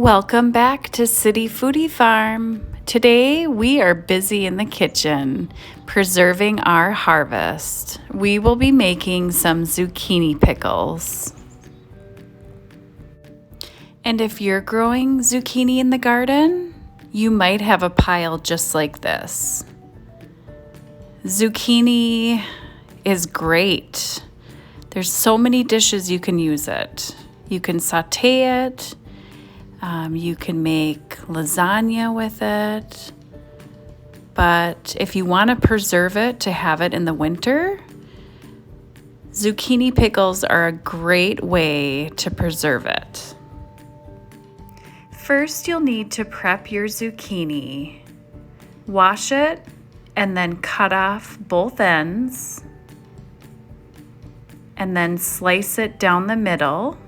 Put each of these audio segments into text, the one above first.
Welcome back to City Foodie Farm. Today we are busy in the kitchen preserving our harvest. We will be making some zucchini pickles. And if you're growing zucchini in the garden, you might have a pile just like this. Zucchini is great. There's so many dishes you can use it. You can saute it. You can make lasagna with it, but if you want to preserve it to have it in the winter, zucchini pickles are a great way to preserve it. First, you'll need to prep your zucchini. Wash it and then cut off both ends, and then slice it down the middle.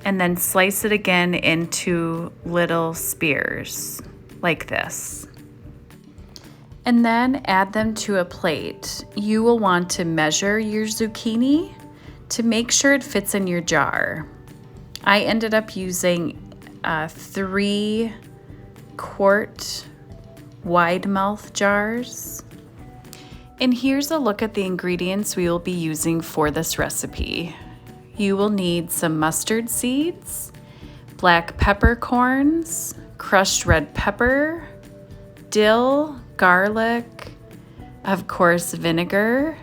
And then slice it again into little spears like this. And then add them to a plate. You will want to measure your zucchini to make sure it fits in your jar. I ended up using 3 quart wide mouth jars. And here's a look at the ingredients we will be using for this recipe. You will need some mustard seeds, black peppercorns, crushed red pepper, dill, garlic, of course vinegar,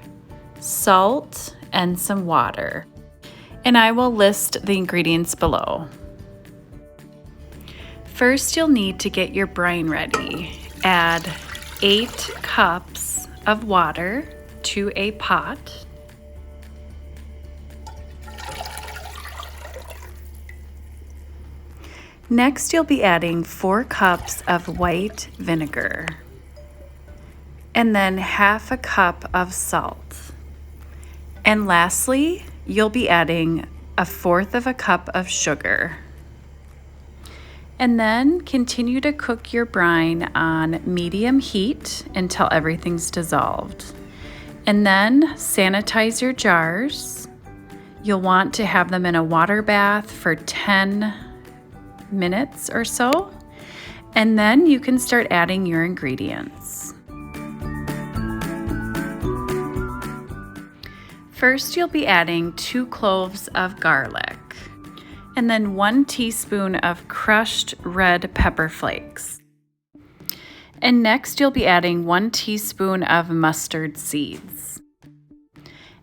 salt, and some water. And I will list the ingredients below. First, you'll need to get your brine ready. Add 8 cups of water to a pot. Next, you'll be adding 4 cups of white vinegar, and then half a cup of salt. And lastly, you'll be adding 1/4 of a cup of sugar. And then continue to cook your brine on medium heat until everything's dissolved. And then sanitize your jars. You'll want to have them in a water bath for 10 minutes or so, and then you can start adding your ingredients. First, you'll be adding 2 cloves of garlic, and then 1 teaspoon of crushed red pepper flakes. And next, you'll be adding 1 teaspoon of mustard seeds,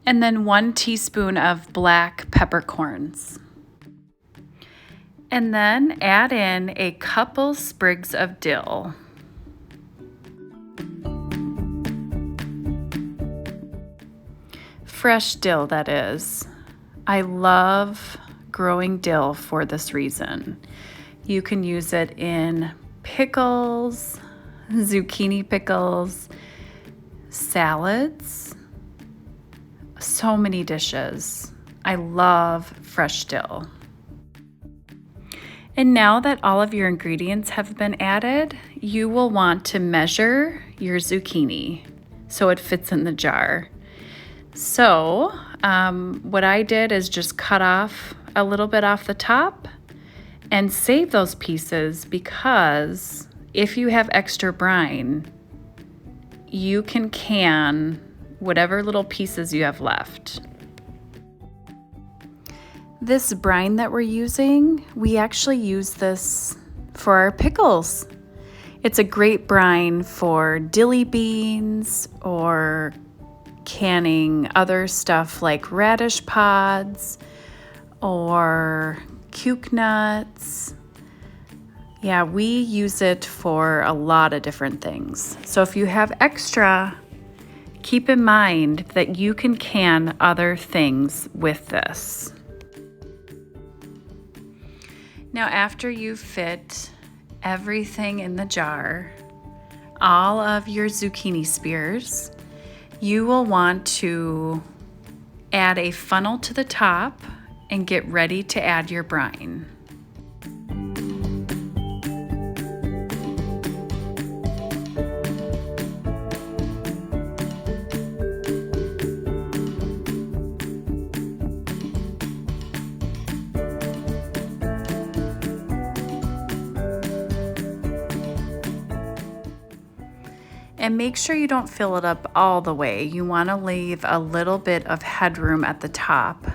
and then 1 teaspoon of black peppercorns. And then add in a couple sprigs of dill. Fresh dill, that is. I love growing dill for this reason. You can use it in pickles, zucchini pickles, salads, so many dishes. I love fresh dill. And now that all of your ingredients have been added, you will want to measure your zucchini so it fits in the jar. So what I did is just cut off a little bit off the top and save those pieces, because if you have extra brine, you can whatever little pieces you have left. This brine that we're using, we actually use this for our pickles. It's a great brine for dilly beans or canning other stuff like radish pods or cuke nuts. Yeah, we use it for a lot of different things. So if you have extra, keep in mind that you can other things with this. Now, after you fit everything in the jar, all of your zucchini spears, you will want to add a funnel to the top and get ready to add your brine. And make sure you don't fill it up all the way. You want to leave a little bit of headroom at the top.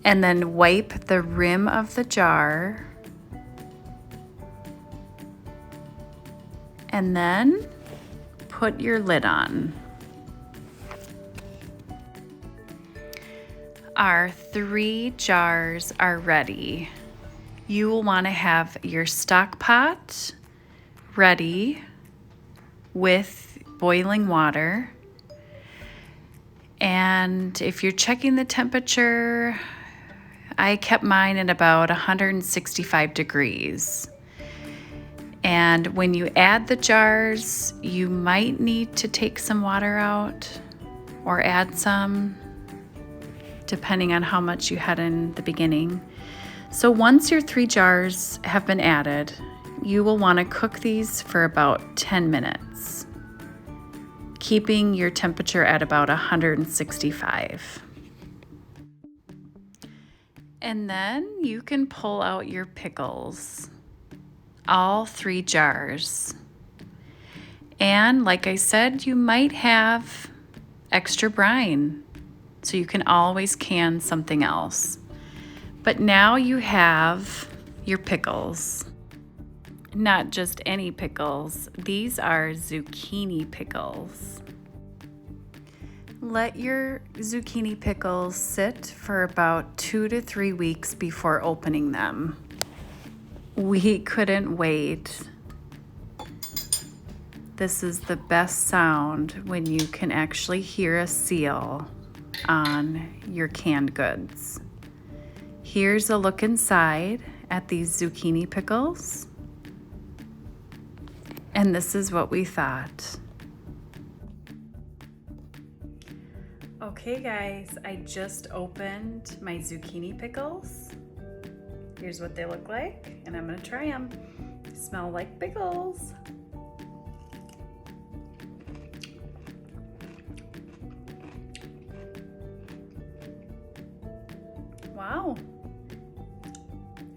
And then wipe the rim of the jar. And then put your lid on. Our 3 jars are ready. You will want to have your stock pot ready with boiling water. And if you're checking the temperature, I kept mine at about 165 degrees. And when you add the jars, you might need to take some water out or add some, depending on how much you had in the beginning. So once your 3 jars have been added, you will want to cook these for about 10 minutes, keeping your temperature at about 165. And then you can pull out your pickles, all 3 jars. And like I said, you might have extra brine, so you can always can something else. But now you have your pickles. Not just any pickles, these are zucchini pickles. Let your zucchini pickles sit for about 2 to 3 weeks before opening them. We couldn't wait. This is the best sound when you can actually hear a seal on your canned goods. Here's a look inside at these zucchini pickles. And this is what we thought. Okay guys, I just opened my zucchini pickles. Here's what they look like, and I'm gonna try them. Smell like pickles. Wow,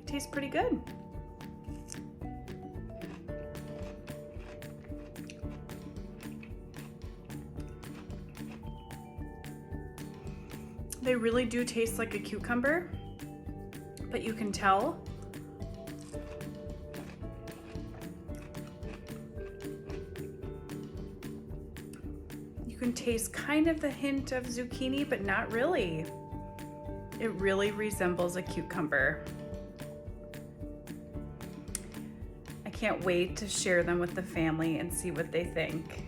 tastes pretty good. They really do taste like a cucumber, but you can tell. You can taste kind of the hint of zucchini, but not really. It really resembles a cucumber. I can't wait to share them with the family and see what they think.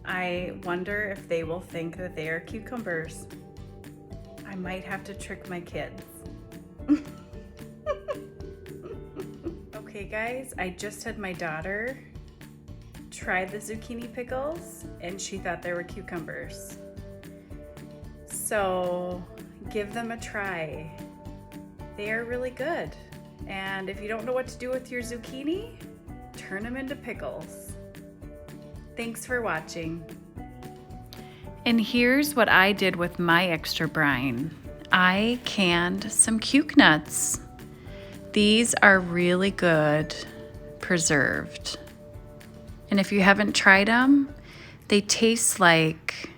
I wonder if they will think that they are cucumbers. I might have to trick my kids. Okay guys, I just had my daughter try the zucchini pickles and she thought they were cucumbers. So give them a try. They are really good. And if you don't know what to do with your zucchini, turn them into pickles. Thanks for watching. And here's what I did with my extra brine. I canned some cuke nuts. These are really good preserved. And if you haven't tried them, they taste like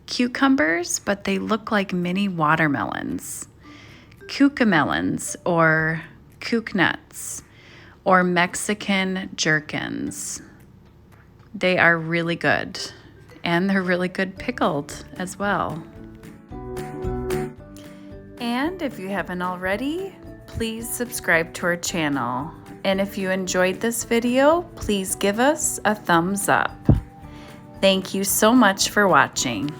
cucumbers, but they look like mini watermelons. Cucamelons or cuke nuts or Mexican jerkins. They are really good. And they're really good pickled as well. And if you haven't already, please subscribe to our channel. And if you enjoyed this video, please give us a thumbs up. Thank you so much for watching.